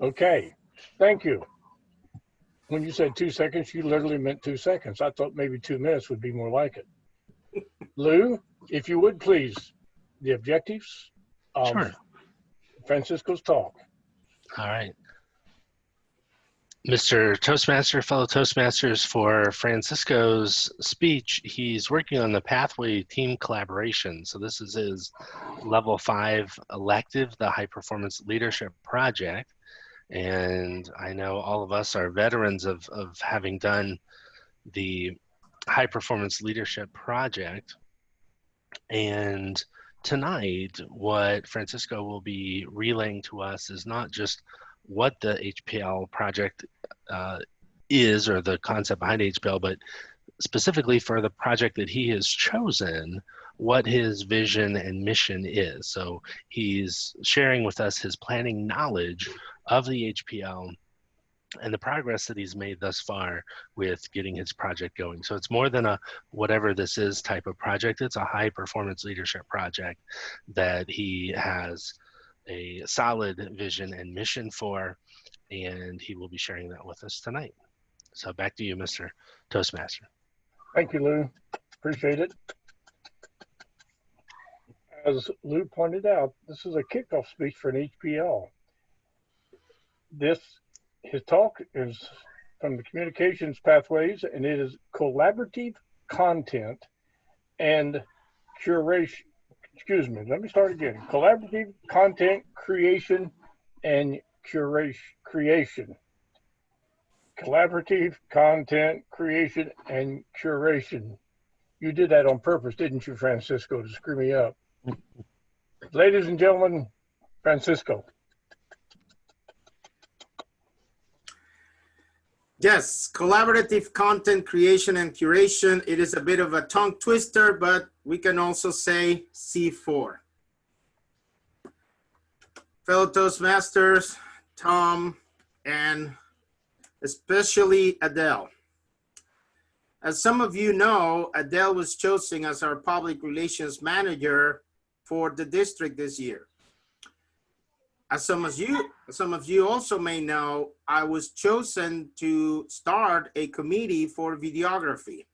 Okay, thank you. When you said 2 seconds, you literally meant 2 seconds. I thought maybe 2 minutes would be more like it. Lou, if you would please, the objectives of Sure. Francisco's talk. All right. Mr. Toastmaster, fellow Toastmasters, for Francisco's speech, he's working on the Pathway Team Collaboration. So this is his level 5 elective, the High Performance Leadership Project. And I know all of us are veterans of having done the High Performance Leadership Project. And tonight, what Francisco will be relaying to us is not just what the HPL project is, or the concept behind HPL, but specifically for the project that he has chosen, what his vision and mission is. So he's sharing with us his planning knowledge of the HPL and the progress that he's made thus far with getting his project going. So it's more than a whatever this is type of project. It's a high performance leadership project that he has a solid vision and mission for, and he will be sharing that with us tonight. So back to you, Mr. Toastmaster. Thank you, Lou. Appreciate it. As Lou pointed out, this is a kickoff speech for an HPL. His talk is from the communications pathways, and it is collaborative content and curation. Excuse me, let me start again. Collaborative content creation and creation. Collaborative content creation and curation. You did that on purpose, didn't you, Francisco, to screw me up? Ladies and gentlemen, Francisco. Yes, collaborative content creation and curation. It is a bit of a tongue twister, but we can also say C4. Fellow Toastmasters, Tom, and especially Adele. As some of you know, Adele was chosen as our public relations manager for the district this year. As some of you also may know, I was chosen to start a committee for videography.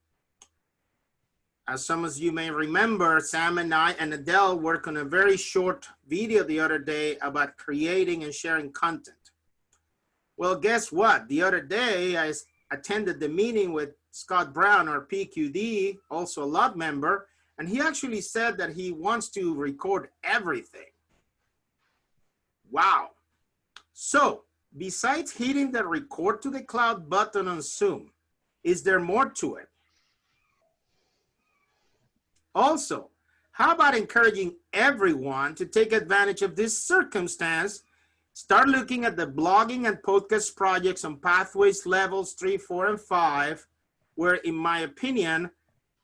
As some of you may remember, Sam and I and Adele worked on a very short video the other day about creating and sharing content. Well, guess what? The other day, I attended the meeting with Scott Brown, our PQD, also a LUB member, and he actually said that he wants to record everything. Wow. So besides hitting the record to the cloud button on Zoom, is there more to it? Also, how about encouraging everyone to take advantage of this circumstance, start looking at the blogging and podcast projects on Pathways levels 3, 4, and 5, where in my opinion,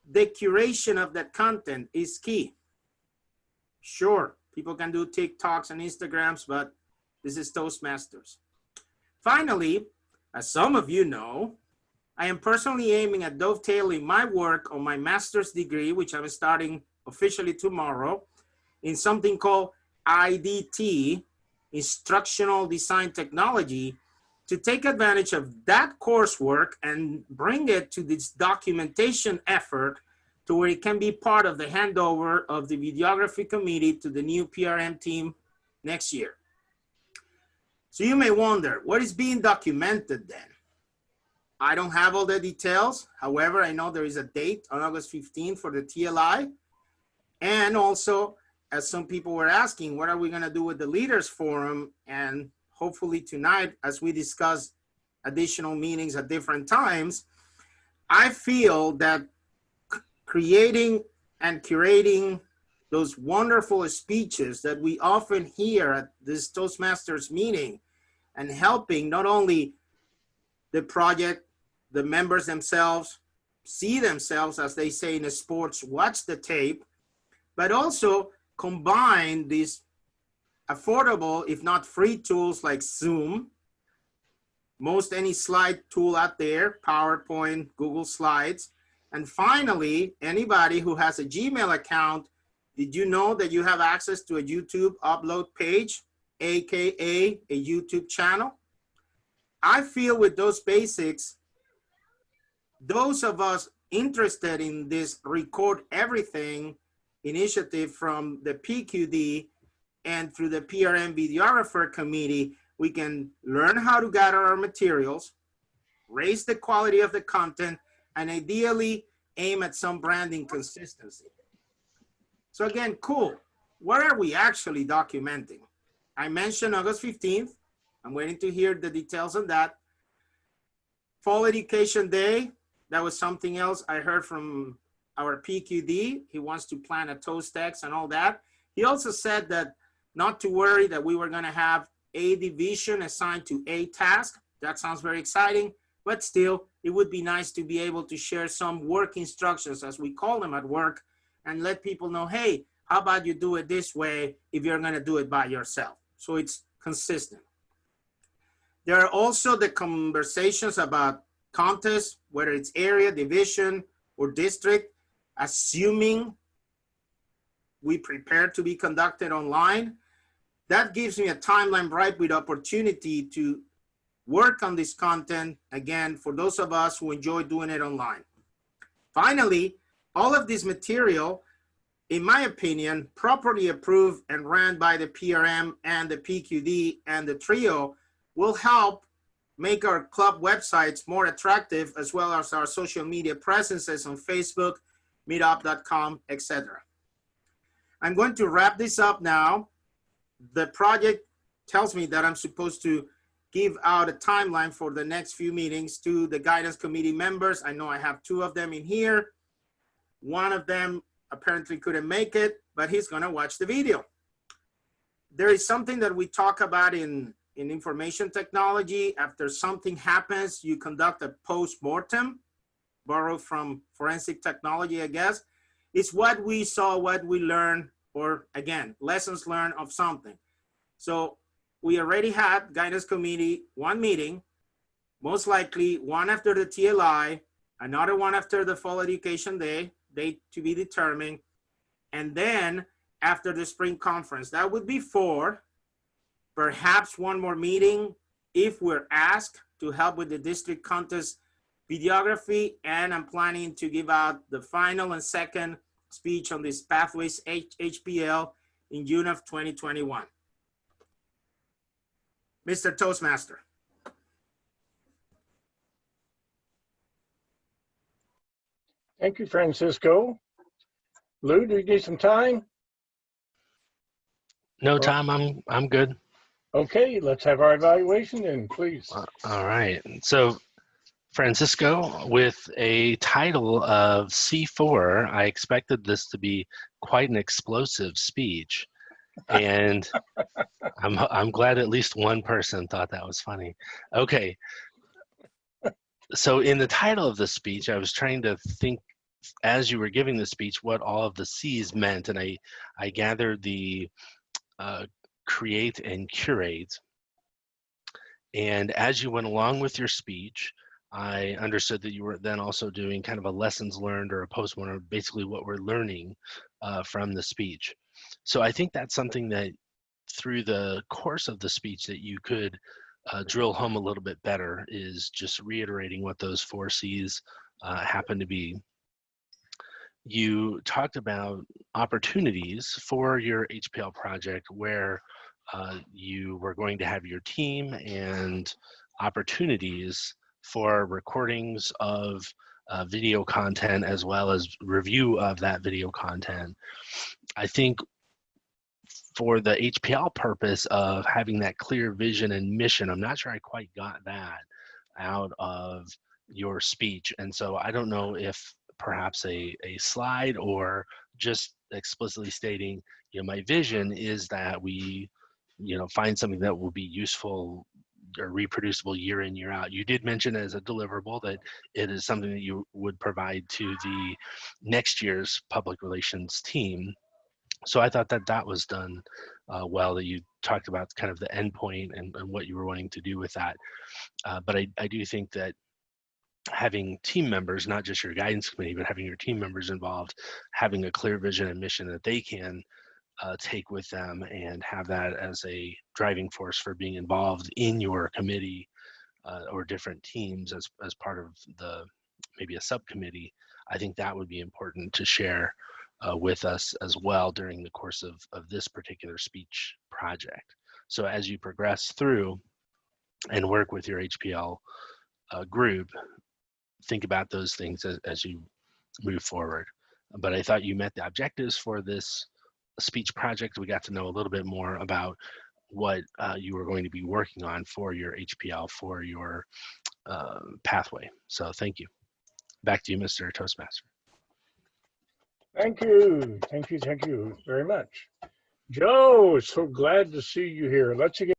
the curation of that content is key. Sure. People can do TikToks and Instagrams, but this is Toastmasters. Finally, as some of you know, I am personally aiming at dovetailing my work on my master's degree, which I'm starting officially tomorrow, in something called IDT, Instructional Design Technology, to take advantage of that coursework and bring it to this documentation effort to where it can be part of the handover of the videography committee to the new PRM team next year. So you may wonder, what is being documented then? I don't have all the details. However, I know there is a date on August 15th for the TLI. And also, as some people were asking, what are we gonna do with the Leaders Forum? And hopefully tonight, as we discuss additional meetings at different times, I feel that creating and curating those wonderful speeches that we often hear at this Toastmasters meeting and helping not only the project, the members themselves, see themselves, as they say in the sports, watch the tape, but also combine these affordable, if not free tools like Zoom, most any slide tool out there, PowerPoint, Google Slides. And finally, anybody who has a Gmail account, did you know that you have access to a YouTube upload page? AKA a YouTube channel. I feel with those basics, those of us interested in this record everything initiative from the PQD and through the PRM videographer committee, we can learn how to gather our materials, raise the quality of the content, and ideally aim at some branding consistency. So again, cool. What are we actually documenting? I mentioned August 15th. I'm waiting to hear the details on that. Fall Education Day, that was something else I heard from our PQD. He wants to plan a Toast-X and all that. He also said that not to worry, that we were gonna have a division assigned to a task. That sounds very exciting, but still, it would be nice to be able to share some work instructions, as we call them at work, and let people know, hey, how about you do it this way if you're gonna do it by yourself? So it's consistent. There are also the conversations about contests, whether it's area, division, or district, assuming we prepare to be conducted online. That gives me a timeline ripe with opportunity to work on this content, again, for those of us who enjoy doing it online. Finally, all of this material, in my opinion, properly approved and ran by the PRM and the PQD and the TRIO, will help make our club websites more attractive, as well as our social media presences on Facebook, meetup.com, etc. I'm going to wrap this up now. The project tells me that I'm supposed to give out a timeline for the next few meetings to the guidance committee members. I know I have 2 of them in here. One of them apparently couldn't make it, but he's gonna watch the video. There is something that we talk about in information technology. After something happens, you conduct a post-mortem, borrowed from forensic technology, I guess. It's what we saw, what we learned, or again, lessons learned of something. So we already had guidance committee 1 meeting, most likely 1 after the TLI, another 1 after the Fall Education Day, date to be determined, and then after the spring conference. That would be 4, perhaps 1 more meeting if we're asked to help with the district contest videography, and I'm planning to give out the final and second speech on this Pathways HPL in June of 2021. Mr. Toastmaster. Thank you, Francisco. Lou, do you need some time? No time, I'm good. Okay, let's have our evaluation then, please. All right. So Francisco, with a title of C4, I expected this to be quite an explosive speech. And I'm glad at least one person thought that was funny. Okay. So in the title of the speech, I was trying to think, as you were giving the speech, what all of the C's meant. And I gathered the create and curate. And as you went along with your speech, I understood that you were then also doing kind of a lessons learned or a post-mortem, basically what we're learning from the speech. So I think that's something that through the course of the speech that you could drill home a little bit better, is just reiterating what those 4 C's happen to be. You talked about opportunities for your HPL project where you were going to have your team, and opportunities for recordings of video content as well as review of that video content. I think for the HPL purpose of having that clear vision and mission, I'm not sure I quite got that out of your speech. And so I don't know if perhaps a slide or just explicitly stating, my vision is that we, find something that will be useful or reproducible year in, year out. You did mention as a deliverable that it is something that you would provide to the next year's public relations team. So I thought that that was done well, that you talked about kind of the endpoint and what you were wanting to do with that. But I do think that having team members, not just your guidance committee, but having your team members involved, having a clear vision and mission that they can take with them and have that as a driving force for being involved in your committee or different teams as part of maybe a subcommittee. I think that would be important to share with us as well during the course of this particular speech project. So as you progress through and work with your HPL group, think about those things as you move forward. But I thought you met the objectives for this speech project. We got to know a little bit more about what you were going to be working on for your HPL, for your pathway. So thank you. Back to you, Mr. Toastmaster. Thank you. Thank you. Thank you very much. Joe, so glad to see you here. Let's again.